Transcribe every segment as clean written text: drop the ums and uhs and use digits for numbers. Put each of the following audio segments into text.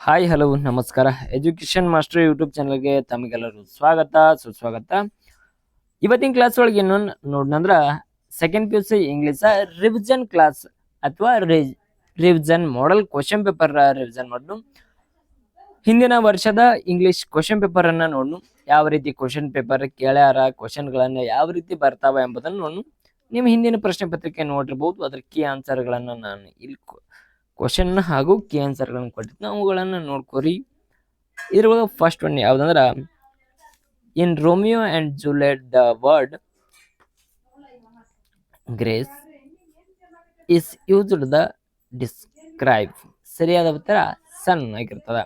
Hi hello ನಮಸ್ಕಾರ. Education master YouTube ಚಾನಲ್ಗೆ ತಮಗೆಲ್ಲರೂ ಸ್ವಾಗತ ಸುಸ್ವಾಗತ. ಇವತ್ತಿನ ಕ್ಲಾಸ್ ಒಳಗೆ ಏನು ನೋಡ್ನಂದ್ರ second P U C English revision class ಅಥವಾ revision model question paper revision ಮಾಡ್ನು. ಹಿಂದಿನ ವರ್ಷದ ಇಂಗ್ಲಿಷ್ ಕ್ವಶನ್ ಪೇಪರ್ ಅನ್ನ ನೋಡ್ನು, ಯಾವ ರೀತಿ ಕ್ವಶನ್ ಪೇಪರ್ ಕೇಳ್ಯಾರ, ಕ್ವಶನ್ ಗಳನ್ನ ಯಾವ ರೀತಿ ಬರ್ತಾವ ಎಂಬುದನ್ನು ನೋಡ್ನು. ನಿಮ್ಮ ಹಿಂದಿನ ಪ್ರಶ್ನೆ ಪತ್ರಿಕೆ ನೋಡಿರ್ಬೋದು, ಅದ್ರ ಕೀ ಆನ್ಸರ್ ಗಳನ್ನ ನಾನು ಇಲ್ಲಿ ಕ್ವಶನ್ ಹಾಗೂ ಕೀ ಆನ್ಸರ್ ಗಳನ್ನ ಕೊಟ್ಟಿದ್ನ, ಅವುಗಳನ್ನ ನೋಡ್ಕೋರಿ. ಇದ್ರೊಳಗೆ ಫಸ್ಟ್ ಒನ್ ಯಾವ್ದಂದ್ರ, in Romeo and Juliet the word grace is used the describe. ಸರಿಯಾದ ಉತ್ತರ ಸನ್ ಆಗಿರ್ತದ.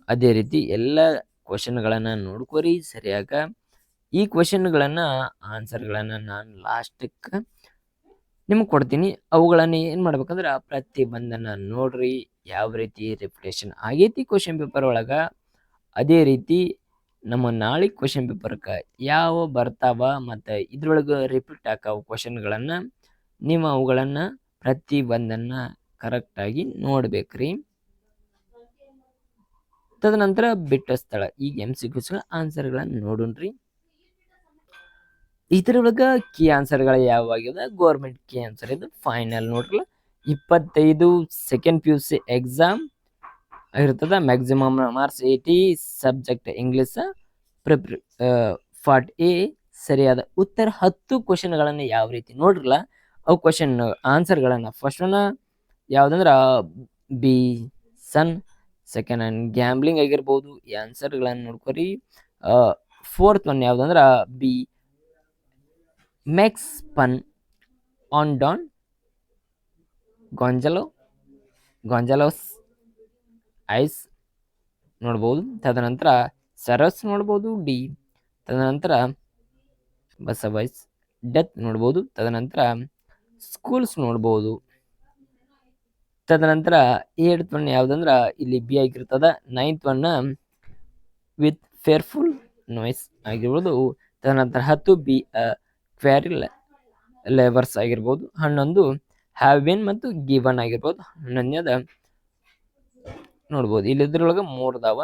ಅದೇ ರೀತಿ ಎಲ್ಲ ಕ್ವಶನ್ ಗಳನ್ನ ನೋಡ್ಕೋರಿ ಸರಿಯಾಗ. ಈ ಕ್ವಶನ್ ಗಳನ್ನ ಆನ್ಸರ್ ಗಳನ್ನ ನಾನು ಲಾಸ್ಟಕ್ಕೆ ನಿಮ್ಗೆ ಕೊಡ್ತೀನಿ. ಅವುಗಳನ್ನ ಏನ್ ಮಾಡ್ಬೇಕಂದ್ರ ಪ್ರತಿ ಬಂದನ್ನ ನೋಡ್ರಿ, ಯಾವ ರೀತಿ ರಿಪಿಟೇಷನ್ ಆಗೈತಿ ಕ್ವಶನ್ ಪೇಪರ್ ಒಳಗ, ಅದೇ ರೀತಿ ನಮ್ಮ ನಾಳೆ ಕ್ವಶನ್ ಪೇಪರ್ಕ ಯಾವ ಬರ್ತಾವ ಮತ್ತು ಇದ್ರೊಳಗೆ ರಿಪೀಟ್ ಆಕಾವ ಕ್ವಶನ್ಗಳನ್ನ ನೀವು ಅವುಗಳನ್ನ ಪ್ರತಿ ಬಂದನ್ನ ಕರೆಕ್ಟಾಗಿ ನೋಡ್ಬೇಕ್ರಿ. ತದನಂತರ ಬಿಟ್ಟ ಸ್ಥಳ, ಈಗ MCQs ಆನ್ಸರ್ಗಳನ್ನ ನೋಡೋಣ್ರಿ. ಇದ್ರೊಳಗ ಕೀ ಆನ್ಸರ್ಗಳು ಯಾವಾಗ್ಯದ, ಗೌರ್ಮೆಂಟ್ ಕೀ ಆನ್ಸರ್ ಇದು ಫೈನಲ್ ನೋಡ್ರಲ್ಲ. 25 second P U C exam ಇರ್ತದ. Maximum marks 80. Subject English. Part A ಸರಿಯಾದ ಉತ್ತರ 10 ಕ್ವಶನ್ಗಳನ್ನ ಯಾವ ರೀತಿ ನೋಡ್ರಲ್ಲ, ಅವು ಕ್ವಶನ್ ಆನ್ಸರ್ಗಳನ್ನ ಫಸ್ಟ್ ಒನ್ ಯಾವ್ದಂದ್ರ B sun, second one gambling ಆಗಿರ್ಬೋದು, ಈ ಆನ್ಸರ್ಗಳನ್ನ ನೋಡ್ಕೊರಿ. ಫೋರ್ತ್ ಒನ್ ಯಾವ್ದಂದ್ರ B makes fun on Don Gonzalos ಐಸ್ ನೋಡ್ಬೋದು. ತದನಂತರ ಸರಸ್ ನೋಡ್ಬೋದು, ಡಿ. ತದನಂತರ ಬಸವೈಸ್ ಡೆತ್ ನೋಡ್ಬೋದು. ತದನಂತರ ಸ್ಕೂಲ್ಸ್ ನೋಡ್ಬೋದು. ತದನಂತರ 8th ಒನ್ ಯಾವ್ದಂದ್ರ ಇಲ್ಲಿ ಬಿ ಆಗಿರ್ತದ. 9th ಒನ್ ವಿತ್ ಫೇರ್ಫುಲ್ ನಾಯ್ಸ್ ಆಗಿರ್ಬೋದು. ತದನಂತರ 10 ಬಿ ಕ್ವ್ಯಾರಿ ಲೇವರ್ಸ್ ಆಗಿರ್ಬೋದು. 11 ಹ್ಯಾವ್ ಬಿನ್ ಮತ್ತು ಗಿವನ್ ಆಗಿರ್ಬೋದು. 11ನೇದ ನೋಡ್ಬೋದು. ಇಲ್ಲಿ ಇದ್ರೊಳಗೆ 3 ಅದಾವ.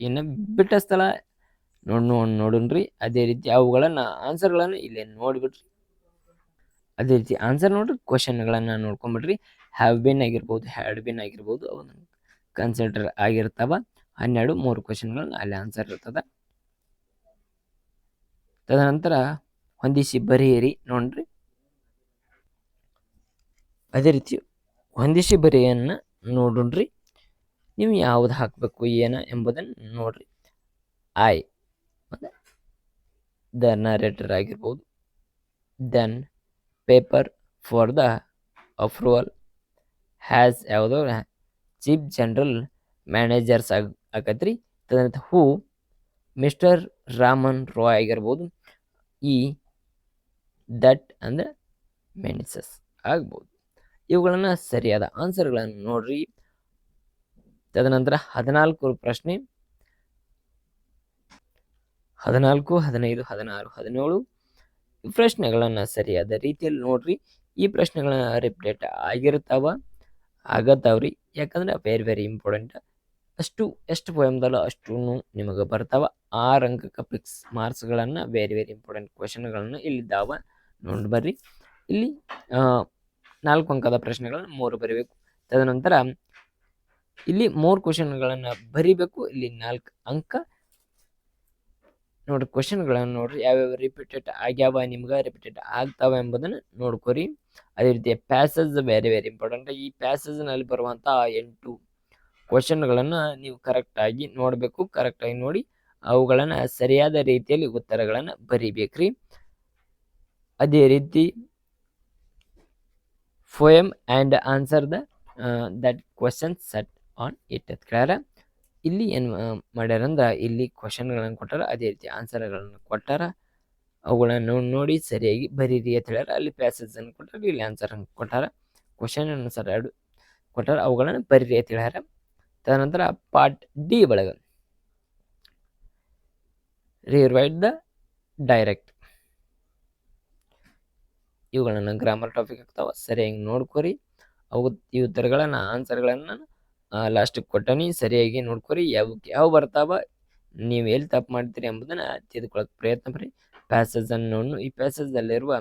ಇನ್ನು ಬಿಟ್ಟ ಸ್ಥಳ ನೋಡೋಣ್ರಿ. ಅದೇ ರೀತಿ ಅವುಗಳನ್ನ ಆನ್ಸರ್ಗಳನ್ನ ಇಲ್ಲಿ ನೋಡ್ಬಿಟ್ರಿ. ಅದೇ ರೀತಿ ಆನ್ಸರ್ ನೋಡ್ರಿ, ಕ್ವಶನ್ಗಳನ್ನ ನೋಡ್ಕೊಂಡ್ಬಿಡ್ರಿ. ಹ್ಯಾವ್ ಬಿನ್ ಆಗಿರ್ಬೋದು, ಹ್ಯಾಡ್ ಬಿನ್ ಆಗಿರ್ಬೋದು, ಅವನ್ನ ಕನ್ಸಿಡರ್ ಆಗಿರ್ತಾವ. 12 3 ಕ್ವಶನ್ಗಳನ್ನ ಅಲ್ಲಿ ಆನ್ಸರ್ ಇರ್ತದ. ತದನಂತರ ಹೊಂದಿಸಿ ಬರೆಯಿರಿ ನೋಡ್ರಿ. ಅದೇ ರೀತಿ ಹೊಂದಿಸಿ ಬರೆಯನ್ನ ನೋಡೋಣ್ರಿ. ನೀವು ಯಾವ್ದು ಹಾಕಬೇಕು ಏನ ಎಂಬುದನ್ನು ನೋಡ್ರಿ. ಐ ದ ನರೇಟರ್ ಆಗಿರ್ಬೋದು. Then paper for the approval. Has ಯಾವುದೋ ಚೀಫ್ ಜನರಲ್ ಮ್ಯಾನೇಜರ್ಸ್ ಆಗತ್ರಿ. ತದನಂತರ ಹೂ ಮಿಸ್ಟರ್ ರಾಮನ್ ರಾಯ್ ಆಗಿರ್ಬೋದು. ಈ ದಟ್ ಅಂದ್ರೆ ಮೆನಿಸಸ್ ಆಗ್ಬೋದು. ಇವುಗಳನ್ನ ಸರಿಯಾದ ಆನ್ಸರ್ಗಳನ್ನು ನೋಡ್ರಿ. ತದನಂತರ 14 ಪ್ರಶ್ನೆ, 14, 15, 16, 17 ಪ್ರಶ್ನೆಗಳನ್ನ ಸರಿಯಾದ ರೀತಿಯಲ್ಲಿ ನೋಡ್ರಿ. ಈ ಪ್ರಶ್ನೆಗಳನ್ನ ರಿಪೀಟ್ ಆಗತ್ತಾವ್ರಿ. ಯಾಕಂದ್ರೆ ವೆರಿ ಇಂಪಾರ್ಟೆಂಟ್. ಎಷ್ಟು ಪೋಯಮ್ದಲ್ಲ ಅಷ್ಟು ನಿಮಗೆ ಬರ್ತಾವ. 6 ಅಂಕಕ್ಕೆ ಫಿಕ್ಸ್ ಮಾರ್ಕ್ಸ್ಗಳನ್ನ ವೆರಿ ಇಂಪಾರ್ಟೆಂಟ್ ಕ್ವಶನ್ಗಳನ್ನ ಇಲ್ಲಿದ್ದಾವ ನೋಡಿ ಬರ್ರಿ. ಇಲ್ಲಿ 4 ಅಂಕದ ಪ್ರಶ್ನೆಗಳನ್ನ 3 ಬರಿಬೇಕು. ತದನಂತರ ಇಲ್ಲಿ 3 ಕ್ವಶನ್ಗಳನ್ನ ಬರಿಬೇಕು. ಇಲ್ಲಿ 4 ಅಂಕ ನೋಡ್ರಿ. ಕ್ವಶನ್ಗಳನ್ನ ನೋಡ್ರಿ, ಯಾವ್ಯಾವ ರಿಪೀಟೆಡ್ ಆಗ್ಯಾವ, ನಿಮ್ಗೆ ರಿಪೀಟೆಡ್ ಆಗ್ತಾವ ಎಂಬುದನ್ನ ನೋಡ್ಕೊರಿ. ಅದೇ ರೀತಿ ಪ್ಯಾಸೇಜ್ ವೆರಿ ಇಂಪಾರ್ಟೆಂಟ್. ಈ ಪ್ಯಾಸೇಜ್ನಲ್ಲಿ ಬರುವಂತ 8 ಕ್ವಶನ್ಗಳನ್ನ ನೀವು ಕರೆಕ್ಟಾಗಿ ನೋಡಬೇಕು. ಕರೆಕ್ಟಾಗಿ ನೋಡಿ ಅವುಗಳನ್ನ ಸರಿಯಾದ ರೀತಿಯಲ್ಲಿ ಉತ್ತರಗಳನ್ನ ಬರಿಬೇಕ್ರಿ. ಅದೇ ರೀತಿ poem and answer that question set on it clear. ಇಲ್ಲಿ ಏನು ಮಾಡ್ಯಾರಂದ್ರೆ ಇಲ್ಲಿ ಕ್ವಶನ್ಗಳನ್ನು ಕೊಟ್ಟಾರ, ಅದೇ ರೀತಿ ಆನ್ಸರ್ಗಳನ್ನು ಕೊಟ್ಟಾರ. ಅವುಗಳನ್ನ ನೋಡಿ ಸರಿಯಾಗಿ ಬರೀರಿ ಅಂತ ಹೇಳ್ಯಾರ. ಅಲ್ಲಿ ಪ್ಯಾಸೇಜ್ ಅನ್ನು ಕೊಟ್ಟಾರ, ಇಲ್ಲಿ ಆನ್ಸರ್ ಕೊಟ್ಟಾರ. ಕ್ವಶನ್ ಸರ್ 2 ಕೊಟ್ಟಾರ, ಅವುಗಳನ್ನ ಬರೀರಿ ಅಂತ ಹೇಳ್ಯಾರ. ತದನಂತರ ಪಾರ್ಟ್ ಡಿ ಒಳಗೆ ರಿವೈಟ್ ದ ಡೈರೆಕ್ಟ್ ಇವುಗಳನ್ನ ಗ್ರಾಮರ್ ಟಾಪಿಕ್ ಆಗ್ತಾವ, ಸರಿಯಾಗಿ ನೋಡ್ಕೊರಿ. ಅವು ಈ ಉತ್ತರಗಳನ್ನ ಆನ್ಸರ್ಗಳನ್ನ ಲಾಸ್ಟಿಗೆ ಕೊಟ್ಟನಿ, ಸರಿಯಾಗಿ ನೋಡ್ಕೊರಿ. ಯಾವ ಬರ್ತಾವ, ನೀವು ಎಲ್ಲಿ ತಪ್ಪು ಮಾಡ್ತೀರಿ ಎಂಬುದನ್ನ ತಿದ್ಕೊಳ್ಳೋಕೆ ಪ್ರಯತ್ನ ಪಡಿ. ಪ್ಯಾಸೇಜ್ ಅನ್ನು ಈ ಪ್ಯಾಸೇಜ್ದಲ್ಲಿರುವ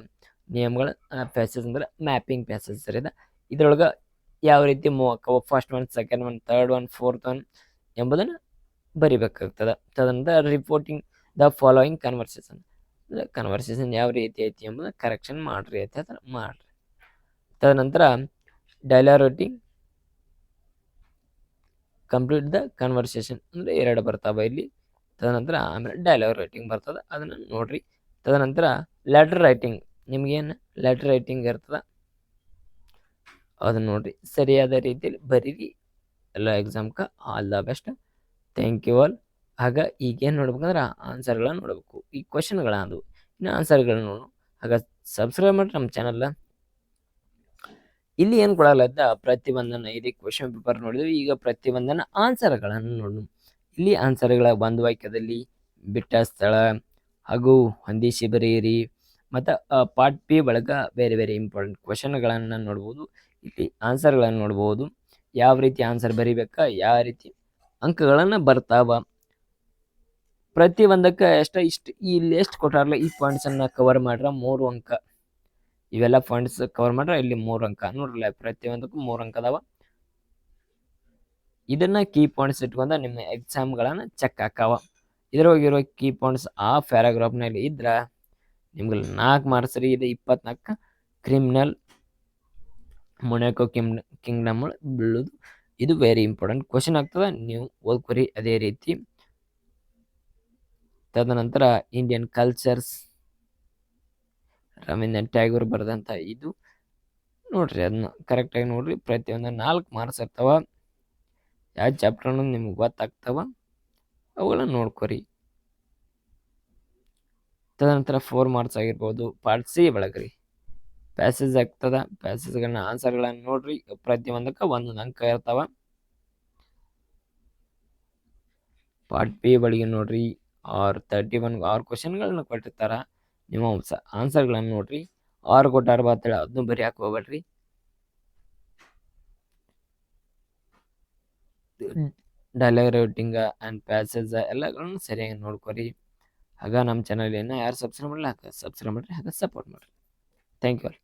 ನಿಯಮಗಳ ಪ್ಯಾಸೇಜ್ ಅಂದ್ರೆ ಮ್ಯಾಪಿಂಗ್ ಪ್ಯಾಸೇಜ್ ಸರ್ ಇದೆ. ಇದ್ರೊಳಗೆ ಯಾವ ರೀತಿ ಮೂವ್ ಆಕ್ಕವ, first one, second one, third one, fourth one ಎಂಬುದನ್ನು ಬರಿಬೇಕಾಗ್ತದೆ. ತದನಂತರ ರಿಪೋರ್ಟಿಂಗ್ ದ ಫಾಲೋಯಿಂಗ್ ಕನ್ವರ್ಸೇಷನ್ ಯಾವ ರೀತಿ ಐತಿ ಎಂಬುದನ್ನು ಕರೆಕ್ಷನ್ ಮಾಡ್ರಿ ಅಂತ ಹೇಳ್ತಾರೆ, ಮಾಡ್ರಿ. ತದನಂತರ dialogue writing complete the conversation ಅಂದರೆ 2 ಬರ್ತಾವ ಇಲ್ಲಿ. ತದನಂತರ ಆಮೇಲೆ ಡೈಲಾಗ್ ರೈಟಿಂಗ್ ಬರ್ತದೆ, ಅದನ್ನು ನೋಡ್ರಿ. ತದನಂತರ ಲೆಟರ್ ರೈಟಿಂಗ್, ನಿಮ್ಗೇನು ಲೆಟರ್ ರೈಟಿಂಗ್ ಇರ್ತದೆ ಅದನ್ನು ನೋಡ್ರಿ, ಸರಿಯಾದ ರೀತಿಯಲ್ಲಿ ಬರೀರಿ. ಎಲ್ಲ ಎಕ್ಸಾಮ್ಗೆ all the best. Thank you all. ಆಗ ಈಗೇನು ನೋಡ್ಬೇಕಂದ್ರೆ ಆನ್ಸರ್ಗಳನ್ನ ನೋಡಬೇಕು, ಈ ಕ್ವಶನ್ಗಳದು ಇನ್ನು ಆನ್ಸರ್ಗಳನ್ನ ನೋಡು. ಆಗ ಸಬ್ಸ್ಕ್ರೈಬ್ ಮಾಡಿರಿ ನಮ್ಮ ಚಾನಲ್. ಇಲ್ಲಿ ಏನು ಕೊಡಲಾದ ಪ್ರತಿಯೊಂದನ್ನು ಇದೆ ಕ್ವಶನ್ ಪೇಪರ್ ನೋಡಿದ್ವಿ. ಈಗ ಪ್ರತಿಯೊಂದನ್ನು ಆನ್ಸರ್ಗಳನ್ನು ನೋಡು. ಇಲ್ಲಿ ಆನ್ಸರ್ಗಳ ಒಂದು ವಾಕ್ಯದಲ್ಲಿ ಬಿಟ್ಟ ಸ್ಥಳ ಹಾಗೂ ಹೊಂದಿಸಿ ಬರೆಯಿರಿ. ಮತ್ತು ಪಾರ್ಟ್ ಪಿ ಒಳಗೆ ಬೇರೆ ಬೇರೆ ಇಂಪಾರ್ಟೆಂಟ್ ಕ್ವಶನ್ಗಳನ್ನು ನೋಡ್ಬೋದು. ಇಲ್ಲಿ ಆನ್ಸರ್ಗಳನ್ನು ನೋಡ್ಬೋದು, ಯಾವ ರೀತಿ ಆನ್ಸರ್ ಬರಿಬೇಕಾ, ಯಾವ ರೀತಿ ಅಂಕಗಳನ್ನು ಬರ್ತಾವ, ಪ್ರತಿಯೊಂದಕ್ಕೆ ಇಷ್ಟು ಇಲ್ಲಿ ಎಷ್ಟು ಕೊಟ್ಟಾರಲ್ಲ ಈ ಪಾಯಿಂಟ್ಸನ್ನು ಕವರ್ ಮಾಡ್ರೆ 3 ಅಂಕ. ಇವೆಲ್ಲ ಪಾಯಿಂಟ್ಸ್ ಕವರ್ ಮಾಡ್ರೆ ಇಲ್ಲಿ 3 ಅಂಕ ನೋಡ್ರಲ್ಲ, ಪ್ರತಿಯೊಂದಕ್ಕೂ 3 ಅಂಕ ಅದಾವ. ಇದನ್ನ ಕೀ ಪಾಯಿಂಟ್ಸ್ ಇಟ್ಕೊಂಡ ನಿಮ್ಮ ಎಕ್ಸಾಮ್ಗಳನ್ನು ಚೆಕ್ ಹಾಕಾವ. ಇದ್ರೊಳಗಿರೋ ಕೀ ಪಾಯಿಂಟ್ಸ್ ಆ ಪ್ಯಾರಾಗ್ರಾಫ್ನಲ್ಲಿ ಇದ್ರೆ ನಿಮ್ಗೆ 4 ಮಾರ್ಕ್ಸ್ ರೀ. ಇದು 24 ಕ್ರಿಮಿನಲ್ ಮೊನಾಕೋ ಕಿಂಗ್ಡಮ್ ಬೀಳೋದು. ಇದು ವೆರಿ ಇಂಪಾರ್ಟೆಂಟ್ ಕ್ವಶನ್ ಆಗ್ತದೆ, ನೀವು ಓದ್ಕೊರಿ ಅದೇ ರೀತಿ. ತದನಂತರ ಇಂಡಿಯನ್ ಕಲ್ಚರ್ಸ್ ರವೀಂದ್ರನಾಥ್ ಟ್ಯಾಗೋರ್ ಬರೆದಂಥ ಇದು ನೋಡ್ರಿ, ಅದನ್ನ ಕರೆಕ್ಟಾಗಿ ನೋಡ್ರಿ. ಪ್ರತಿಯೊಂದು 4 ಮಾರ್ಕ್ಸ್ ಇರ್ತಾವ. ಯಾವ ಚಾಪ್ಟರ್ ಅನ್ನೋದು ನಿಮ್ಗೆ ಗೊತ್ತಾಗ್ತಾವ, ಅವುಗಳನ್ನ ನೋಡ್ಕೊರಿ. ತದನಂತರ 4 ಮಾರ್ಕ್ಸ್ ಆಗಿರ್ಬೋದು. ಪಾರ್ಟ್ ಸಿ ಒಳಗ್ರಿ ಪ್ಯಾಸೇಜ್ ಆಗ್ತದ, ಪ್ಯಾಸೇಜ್ಗಳನ್ನ ಆನ್ಸರ್ಗಳನ್ನ ನೋಡ್ರಿ. ಪ್ರತಿಯೊಂದಕ್ಕೆ 1 ಅಂಕ ಇರ್ತಾವ. ಪಾರ್ಟ್ ಪಿ ಒಳಗೆ ನೋಡ್ರಿ 31 6 ಕ್ವಶನ್ಗಳನ್ನ ಕೊಟ್ಟಿರ್ತಾರ. ನೀವು ಆನ್ಸರ್ಗಳನ್ನು ನೋಡ್ರಿ. 6 ಕೊಟ್ಟಾರ ಅಂತೇಳಿ ಅದನ್ನು ಬರೀ ಹಾಕೋಬೇಡ್ರಿ. ಡೈಲಾಗ್ ರೈಟಿಂಗ್ ಆ್ಯಂಡ್ ಪ್ಯಾಸೇಜ್ ಎಲ್ಲಗಳನ್ನು ಸರಿಯಾಗಿ ನೋಡ್ಕೊರಿ. ಆಗ ನಮ್ಮ ಚಾನಲ್ ಯಾರು ಸಬ್ಸ್ಕ್ರೈಬ್ ಮಾಡಲಿ ಸಬ್ಸ್ಕ್ರೈಬ್ ಮಾಡಿರಿ, ಹಾಗೆ ಸಪೋರ್ಟ್ ಮಾಡಿರಿ. Thank you all.